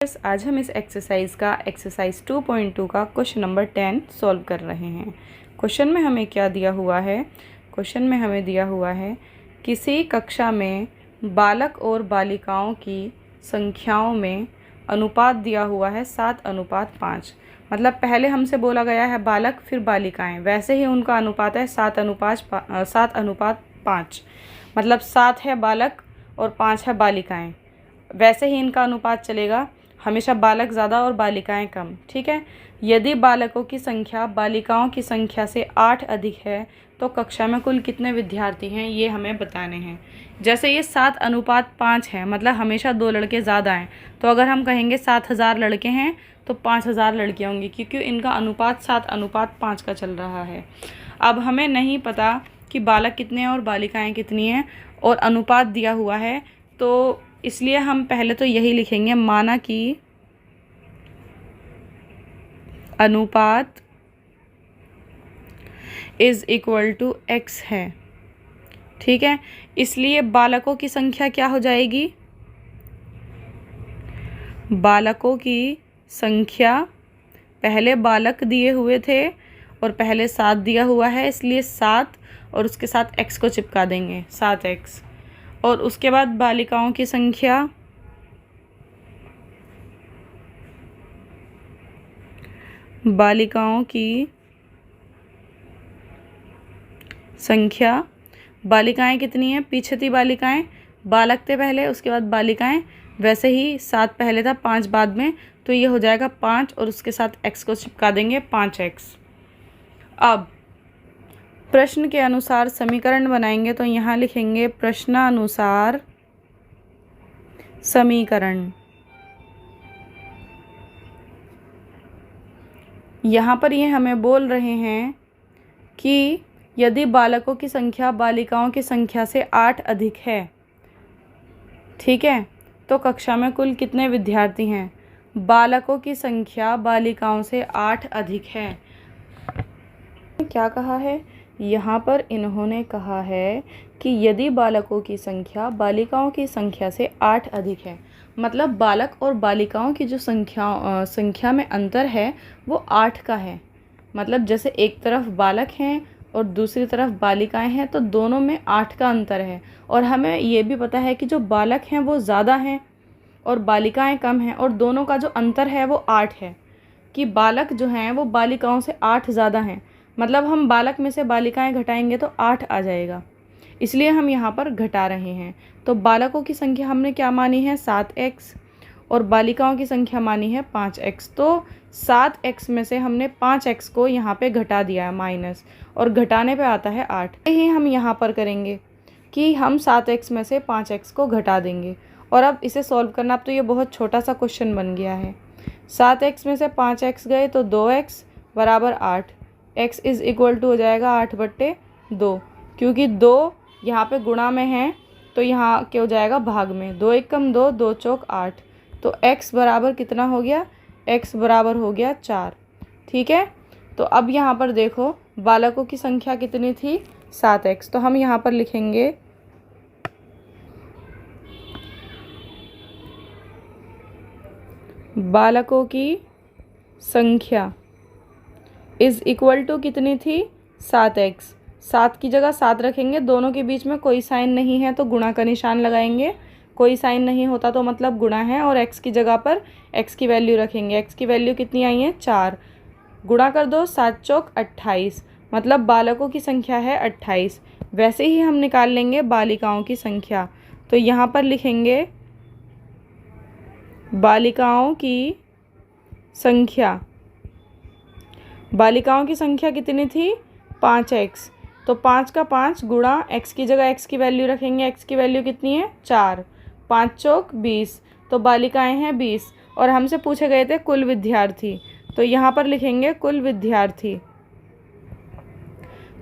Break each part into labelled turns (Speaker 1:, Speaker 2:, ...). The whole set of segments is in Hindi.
Speaker 1: आज हम इस एक्सरसाइज का एक्सरसाइज 2.2 का क्वेश्चन नंबर 10 सॉल्व कर रहे हैं। क्वेश्चन में हमें क्या दिया हुआ है? क्वेश्चन में हमें दिया हुआ है किसी कक्षा में बालक और बालिकाओं की संख्याओं में अनुपात दिया हुआ है 7:5। मतलब पहले हमसे बोला गया है बालक फिर बालिकाएं, वैसे ही उनका अनुपात है 7:5। मतलब 7 है बालक और 5 है बालिकाएं। वैसे ही इनका अनुपात चलेगा, हमेशा बालक ज़्यादा और बालिकाएं कम। ठीक है। यदि बालकों की संख्या बालिकाओं की संख्या से 8 अधिक है तो कक्षा में कुल कितने विद्यार्थी हैं ये हमें बताने हैं। जैसे ये 7:5 है, मतलब हमेशा 2 लड़के ज़्यादा हैं। तो अगर हम कहेंगे 7000 लड़के हैं तो 5000 लड़कियाँ होंगी, क्योंकि इनका अनुपात 7:5 का चल रहा है। अब हमें नहीं पता कि बालक कितने हैं और बालिकाएँ कितनी हैं, और अनुपात दिया हुआ है, तो इसलिए हम पहले तो यही लिखेंगे, माना कि अनुपात इज इक्वल टू x है। ठीक है। इसलिए बालकों की संख्या क्या हो जाएगी? बालकों की संख्या, पहले बालक दिए हुए थे और पहले 7 दिया हुआ है, इसलिए 7 और उसके साथ x को चिपका देंगे 7x। और उसके बाद बालिकाओं की संख्या, बालिकाओं की संख्या, बालिकाएं कितनी हैं? पीछे थी बालिकाएं, बालक थे पहले, उसके बाद बालिकाएं। वैसे ही 7 पहले था, 5 बाद में, तो ये हो जाएगा 5 और उसके साथ x को चिपका देंगे 5x। अब प्रश्न के अनुसार समीकरण बनाएंगे, तो यहाँ लिखेंगे प्रश्नानुसार समीकरण। यहाँ पर ये हमें बोल रहे हैं कि यदि बालकों की संख्या बालिकाओं की संख्या से 8 अधिक है, ठीक है, तो कक्षा में कुल कितने विद्यार्थी हैं? बालकों की संख्या बालिकाओं से 8 अधिक है। क्या कहा है? यहाँ पर इन्होंने कहा है कि यदि बालकों की संख्या बालिकाओं की संख्या से 8 अधिक है, मतलब बालक और बालिकाओं की जो संख्या में अंतर है वो 8 का है। मतलब जैसे एक तरफ बालक हैं और दूसरी तरफ बालिकाएं हैं, तो दोनों में 8 का अंतर है। और हमें ये भी पता है कि जो बालक हैं वो ज़्यादा हैं और बालिकाएं कम हैं, और दोनों का जो अंतर है वो 8 है, कि बालक जो हैं वो बालिकाओं से 8 ज़्यादा हैं। मतलब हम बालक में से बालिकाएं घटाएंगे तो 8 आ जाएगा, इसलिए हम यहाँ पर घटा रहे हैं। तो बालकों की संख्या हमने क्या मानी है? 7x, और बालिकाओं की संख्या मानी है 5x। तो 7x में से हमने 5x को यहाँ पे घटा दिया है माइनस, और घटाने पे आता है 8। यही हम यहाँ पर करेंगे कि हम 7x में से 5x को घटा देंगे। और अब इसे सॉल्व करना, अब तो ये बहुत छोटा सा क्वेश्चन बन गया है। 7x में से 5x गए तो 2x बराबर 8। x इज़ इक्वल टू हो जाएगा 8/2, क्योंकि 2 यहाँ पे गुणा में है तो यहाँ क्या हो जाएगा? भाग में। 2 एकम 2, 2 चौक 8। तो x बराबर कितना हो गया? x बराबर हो गया 4। ठीक है। तो अब यहाँ पर देखो बालकों की संख्या कितनी थी? 7x। तो हम यहाँ पर लिखेंगे बालकों की संख्या इज़ इक्वल टू कितनी थी? 7x। 7 की जगह 7 रखेंगे, दोनों के बीच में कोई साइन नहीं है तो गुणा का निशान लगाएंगे। कोई साइन नहीं होता तो मतलब गुणा है, और x की जगह पर x की वैल्यू रखेंगे। x की वैल्यू कितनी आई है? 4। गुणा कर दो, 7 चौक 28, मतलब बालकों की संख्या है 28। वैसे ही हम निकाल लेंगे बालिकाओं की संख्या, तो यहाँ पर लिखेंगे बालिकाओं की संख्या। बालिकाओं की संख्या कितनी थी? 5x। तो 5 का 5 गुणा x की जगह x की वैल्यू रखेंगे। x की वैल्यू कितनी है? 4। 5 चौक 20, तो बालिकाएं हैं 20, और हमसे पूछे गए थे कुल विद्यार्थी, तो यहाँ पर लिखेंगे कुल विद्यार्थी।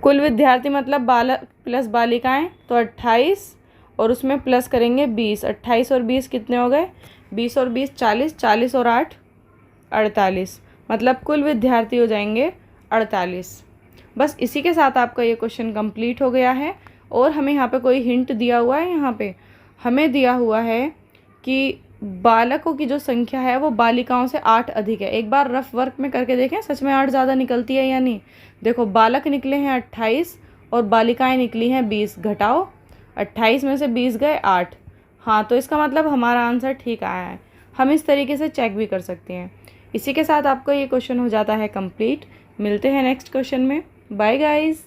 Speaker 1: कुल विद्यार्थी मतलब बालक प्लस बालिकाएं, तो 28, और उसमें प्लस करेंगे 20। 28 और 20 कितने हो गए? 20 और 20 40, 40 और 8 48, मतलब कुल विद्यार्थी हो जाएंगे 48। बस इसी के साथ आपका ये क्वेश्चन कंप्लीट हो गया है। और हमें यहाँ पे कोई हिंट दिया हुआ है? यहाँ पे हमें दिया हुआ है कि बालकों की जो संख्या है वो बालिकाओं से 8 अधिक है। एक बार रफ वर्क में करके देखें सच में 8 ज़्यादा निकलती है या नहीं। देखो बालक निकले हैं 28 और बालिकाएं निकली हैं 20, घटाओ 28 में से 20 गए 8। हाँ, तो इसका मतलब हमारा आंसर ठीक आया है। हम इस तरीके से चेक भी कर सकते हैं। इसी के साथ आपको ये क्वेश्चन हो जाता है कंप्लीट। मिलते हैं नेक्स्ट क्वेश्चन में। Bye guys.